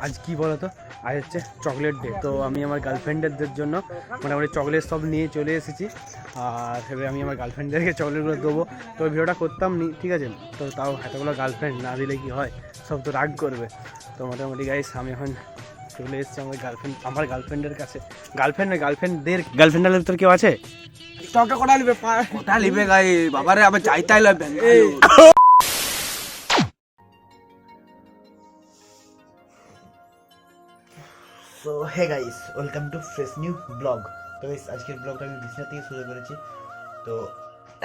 আজ কি বলো তো, আজ হচ্ছে চকলেট ডে। তো আমি আমার গার্লফ্রেন্ডেরদের জন্য মোটামুটি চকলেট সব নিয়ে চলে এসেছি। আর এবারে আমি আমার গার্লফ্রেন্ডদেরকে চকলেটগুলো দেবো। তো ভিডিওটা করতাম নি, ঠিক আছে। তো তাও এতগুলো গার্লফ্রেন্ড না দিলে কি হয়, সব তো রাগ করবে। তো মোটামুটি গাইস আমি এখন চলে এসেছি আমার গার্লফ্রেন্ডের কাছে। গার্লফ্রেন্ডের তোর কেউ আছে? টকটা কোটা লিবে কোটা লিবে গাই বাবারে আবার চাইতাই লাগবে। So hey guys, welcome to fresh new blog. তো গাইস আজকের ব্লগটা আমি বিছনা থেকে শুরু করেছি। তো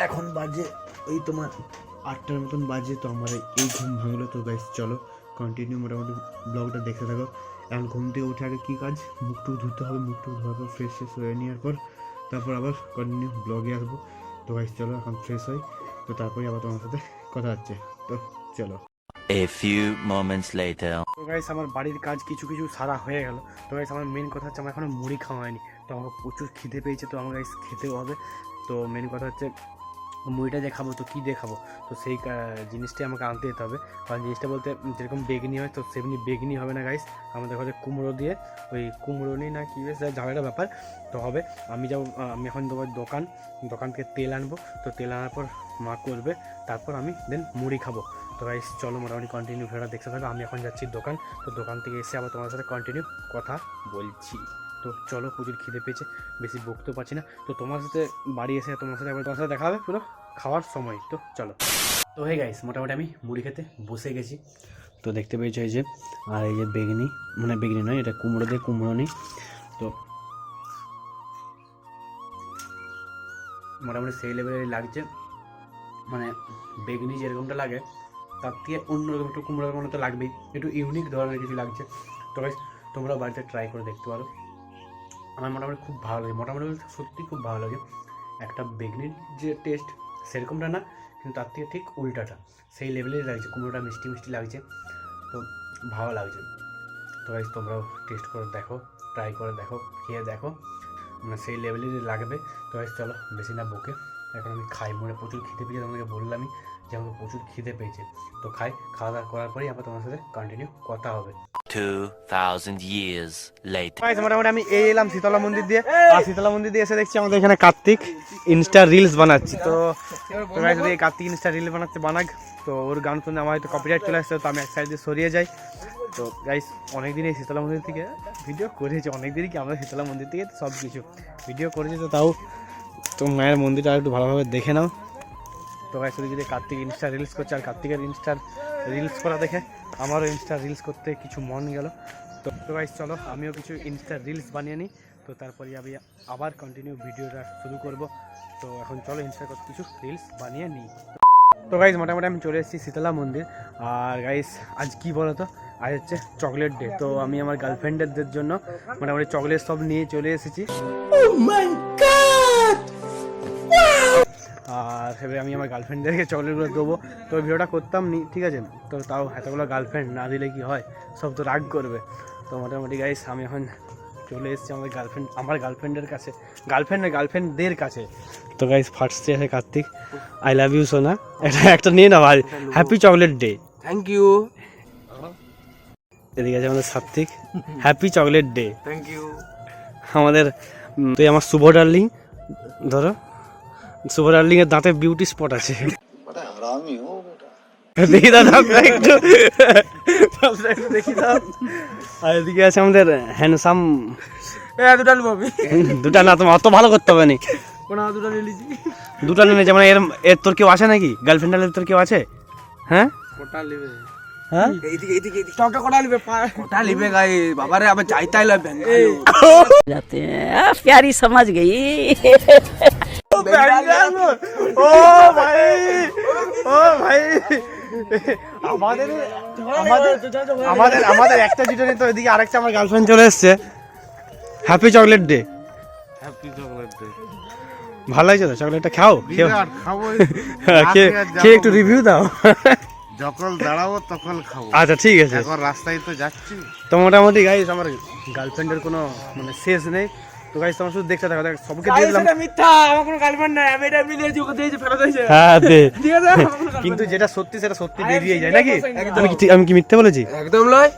এখন বাজে ওই তোমার 8টার মতন বাজে। তো আমার এই ঘুম ভাঙলো। তো গাইস চলো কন্টিনিউ মোটামুটি ব্লগটা দেখতে থাকো। এখন ঘুম থেকে উঠে আগে কী কাজ, মুখটুক ধুতে হবে। মুখটুক ধোয়ার পর ফ্রেশ হয়ে নেওয়ার পর তারপর আবার কন্টিনিউ ব্লগে আসবো। তো গাইস চলো এখন ফ্রেশ হই, তো তারপরে আবার তোমার সাথে কথা হচ্ছে। তো চলো। A few moments later. তো গাইস আমার বাড়ির কাজ কিছু সারা হয়ে গেল। তো গাইস আমার মেন কথা হচ্ছে আমার এখনো মুড়ি খাওয়া হয়নি। তো আমার প্রচুর খিদে পেয়েছে, তো আমার গাইস খেতেও হবে। তো মেন কথা হচ্ছে মুড়িটা যে খাবো, তো কী দিয়ে খাবো, তো সেই জিনিসটাই আমাকে আনতে যেতে হবে। কারণ জিনিসটা বলতে যেরকম বেগনি হয়, তো সেমনি বেগনি হবে না গাইস, আমাদের ঘরে কুমড়ো দিয়ে, ওই কুমড়ো নিই না কী বেশ ঝামেলার ব্যাপার তো হবে। আমি এখন দেবো দোকান থেকে তেল আনবো। তো তেল আনার পর মা করবে, তারপর আমি দেন মুড়ি খাবো। তো গাইস চলো মোটামুটি কন্টিনিউ ভিডিওটা দেখতে থাকবে। আমি এখন যাচ্ছি দোকান। তো দোকান থেকে এসে আবার তোমার সাথে কন্টিনিউ কথা বলছি। তো চলো, প্রচুর খিদে পেয়েছে, বেশি বকতেও পারছি না। তো তোমার সাথে বাড়ি এসে তোমার সাথে দেখা হবে পুরো খাওয়ার সময়। তো চলো। তো হে গাইস মোটামুটি আমি মুড়ি খেতে বসে গেছি। তো দেখতে পেয়েছো এই যে, আর এই যে বেগনি, মানে বেগনি নয়, এটা কুমড়ো দিয়ে কুমড়ো নিই। তো মোটামুটি সেই লেভেলে লাগছে, মানে বেগনি যেরকমটা লাগে তার থেকে অন্যরকম একটু কুমড়োর মতো তো লাগবেই, একটু ইউনিক ধরনের কিছু লাগছে। তো গাইস তোমরা বাড়িতে ট্রাই করে দেখতে পারো। আমার মোটামুটি খুব ভালো লাগে, মোটামুটি সত্যি খুব ভালো লাগে। একটা বেগনির যে টেস্ট সেরকমটা না, কিন্তু তার থেকে ঠিক উল্টাটা, সেই লেভেলেই লাগছে। কুমড়োটা মিষ্টি মিষ্টি লাগছে, তো ভালো লাগছে। তো গাইস তোমরাও টেস্ট করে দেখো, ট্রাই করে দেখো, খেয়ে দেখো, মানে সেই লেভেলেরই লাগবে। তো গাইস চলো বেশি না বকে এখন আমি খাই। মনে প্রচুর খিদে পেয়েছে, তোমাকে বললামই যে আমাকে প্রচুর খিদে পেয়েছে। তো খাওয়া দাওয়া করার পরেই আবার তোমার সাথে কন্টিনিউ কথা হবে। 2000 years later. মোটামুটি আমি এলাম শীতলা মন্দির দিয়ে, আর শীতলা মন্দির দিয়ে এসে দেখছি আমাদের এখানে কার্তিক ইনস্টা রিলস বানাচ্ছে। তো যদি কার্তিক ইনস্টা রিলস বানাক, তো ওর গান শুনে আমার হয়তো কপিরাইট চলে আসছে, তো আমি এক সাইড দিয়ে সরিয়ে যাই। তো গাইস অনেকদিন এই শীতলা মন্দির থেকে ভিডিও করেছি, অনেকদিনই কি আমরা শীতলা মন্দির থেকে সব কিছু ভিডিও করেছি। তো তাও তো মায়ের মন্দিরটা একটু ভালোভাবে দেখে নাও। তো গাইস যদি কার্তিক ইনস্টা রিলস করছে, আর কার্তিকের ইনস্টার রিলস করা দেখে আমারও ইনস্টা রিলস করতে কিছু মন গেল। তো গাইস চলো আমিও কিছু ইনস্টা রিলস বানিয়ে নিই, তো তারপরে আমি আবার কন্টিনিউ ভিডিওটা শুরু করব। তো এখন চলো ইনস্টা কিছু রিলস বানিয়ে নিই। তো গাইস মোটামুটি আমি চলে এসেছি শীতলা মন্দির। আর গাইস আজ কি বলো তো, আজ হচ্ছে চকলেট ডে। তো আমি আমার গার্লফ্রেন্ডেরদের জন্য মোটামুটি চকলেট সব নিয়ে চলে এসেছি। আর এবারে আমি আমার গার্লফ্রেন্ডদেরকে চকলেটগুলো দেবো। তো ভিডিওটা করতাম নি, ঠিক আছে। তো তাও এতগুলো গার্লফ্রেন্ড না দিলে কি হয়, সব তো রাগ করবে। তো মোটামুটি গাইস আমি এখন চলে এসেছি আমার গার্লফ্রেন্ডের কাছে, গার্লফ্রেন্ডদের কাছে। তো গাইস ফার্স্টে আছে কার্তিক, আই লাভ ইউ সোনা, একটা নিয়ে না ভাই, happy chocolate day. Thank you. এদিকে আছে আমাদের Satwik, happy chocolate day. Thank you. আমাদের তুই আমার শুভ ডার্লিং, ধরো শুভ ডার্লিং এর দাঁতে বিউটি স্পট আছে। দেখি দাও একটু দেখি দাও। আর এদিকে আছে আমাদের হ্যান্ডসাম, দুটা না, তোমার অত ভালো করতে হবে না, দুটা নিয়ে যেমন এর তোর কেউ আছে নাকি? গার্লফ্রেন্ড তোর কেউ আছে? হ্যাঁ হ্যাঁ টকটা কোটা লিবে কোটা লিবে গাই বাবারে আবার চাইতাই লাগবে। जाते हैं प्यारी समझ गई। ও ভাই আমাদের একটা জিটে তো এদিকে আরেকটা আমার গার্লফ্রেন্ড চলে এসছে। Happy chocolate day. ভালো লাগছে তো চকলেটটা? খেয়ে একটু রিভিউ দাও। যখন দাঁড়াবো তখন খাবো। আচ্ছা ঠিক আছে, এখন রাস্তায় তো যাচ্ছি। তো মোটামুটি গাইস আমার গার্লফ্রেন্ডের কোনো মানে শেষ নেই। তো গাইস তোমরা শুধু দেখতে থাকো, সবকে দিয়ে দিলাম। এটা মিথ্যা, আমার কোনো গার্লফ্রেন্ড নাই, আমি এটা মিলিয়েছি, ওকে দিয়েছি, ফেরত হয়েছে। হ্যাঁ দে, ঠিক আছে। কিন্তু যেটা সত্যি সেটা সত্যি বেরিয়ে যায় নাকি? আমি কি মিথ্যে বলেছি? একদম লয়।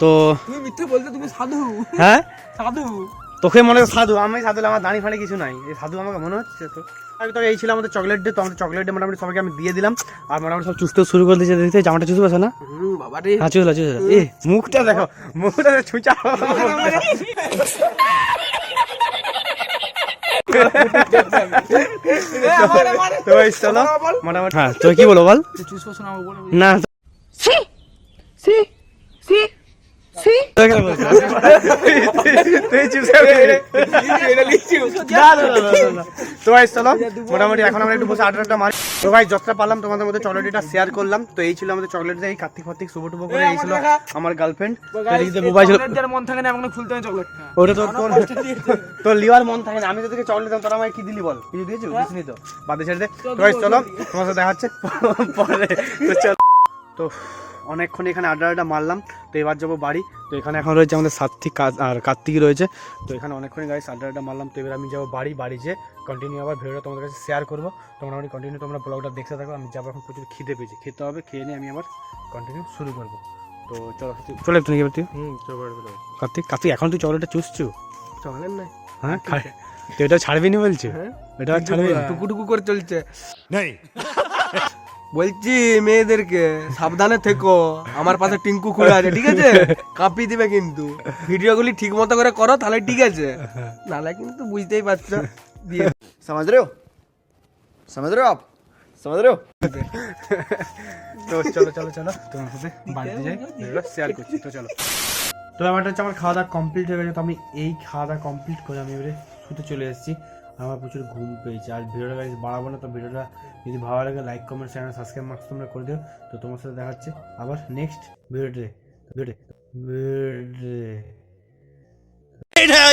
তো তুমি মিথ্যে বলতে, তুমি সাধু হ্যাঁ সাধু। তোকে মনে হয় সাধু, আমি সাধু আমার দাঁড়ি ফাড়ি কিছু নাই, এই সাধু আমাকে মনে হচ্ছে। তো আমি তো এই ছিল আমাদের চকলেট ডে, তো আমাদের চকলেট ডে মোটামুটি সবাইকে আমি দিয়ে দিলাম, আর মোটামুটি সব চুষতে শুরু করে দিয়েছে। দেখতে জামাটা চুষতে পারছে না? বাবা রে, হ্যাঁ চুষলা চুষলা। এ মুখটা দেখো, মুখটা ছুঁচা। তো ভাই চলো মোটামুটি, হ্যাঁ তুই কি বলো বল না। মোটামুটি এখন আমরা একটু বসে আড্ডা মারি। তো ভাই যতটা পারলাম তোমাদের মধ্যে চকলেটটা শেয়ার করলাম। তো এই ছিল আমাদের চকলেট, এই কার্তিক ফার্তিক শুভ টুবো করে এই ছিল আমার গার্লফ্রেন্ড। যার মন থাকে না এমন খুলতে হয় চকলেট। ওটা তোর লিওয়ার মন থাকে না। আমি তোদেরকে চকলেট দিলাম, তোরা আমাকে কি দিলি বল? কিছু দিয়েছিস? দিসনি তো, বাদে ছেড়ে দে। তো ভাই চলো তোমার সাথে দেখা হচ্ছে পরে। তো চলো, তো অনেকক্ষণ এখানে আড্ডা মারলাম। তো এবার যাবো বাড়ি। তো এখানে এখন রয়েছে আমাদের সাত্বিক আর কার্তিক রয়েছে। তো এখানে অনেকক্ষণই গাইস আড্ডা মারলাম। তো এবার আমি যাবো বাড়ি যেয়ে কন্টিনিউ আবার ভিডিওটা তোমাদের কাছে শেয়ার করবো। তোমরা আমি কন্টিনিউ তোমরা ব্লগটা দেখতে থাকো। আমি যাবো এখন, প্রচুর খিদে পেয়েছি, খেতে হবে, খেয়ে নিয়ে আমি আবার কন্টিনিউ শুরু করবো। তো চলো চলে তুমি এবার তুই কার্তিক এখন তুই চকলেটটা চুষছু? চকলেট নাই, হ্যাঁ তুই এটা ছাড়বি নি বলছি? এটা ছাড়বি না? টুকুটুকু করে চলছে। বলছি মেয়েদেরকে সাবধানে থেকো, আমার পাশে টিঙ্কু খুলে আছে, ঠিক আছে? কাঁপিয়ে দিবে কিন্তু। ভিডিওগুলি ঠিক মতো করে করো, তাহলে ঠিক আছে, নাহলে কিন্তু বুঝতেই পারছো। समझ रहे हो आप समझ रहे हो? তো চলো তোমার সাথে বাড়িতে যাই, ভিডিওটা শেয়ার করছি। তো চলো, তো ব্যাপারটা হচ্ছে আমার খাওয়া দাওয়া কমপ্লিট হয়ে গেছে। তো আমি এই খাওয়া দাওয়া কমপ্লিট করে আমি এবারে শুতে চলে এসেছি। আমার প্রচুর ঘুম পেয়েছে। আর ভিডিওটা বাড়াবো না। তো ভিডিওটা যদি ভালো লাগে like comment channel subscribe marks তোমরা করে দিও। তো তোমার সাথে দেখা হচ্ছে আবার নেক্সট ভিডিওতে।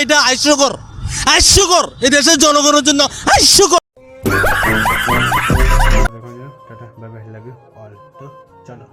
এটা হাস্যকর এই দেশের জনগণের জন্য হাস্যকর। Tata bye bye, love you all. তো চলো।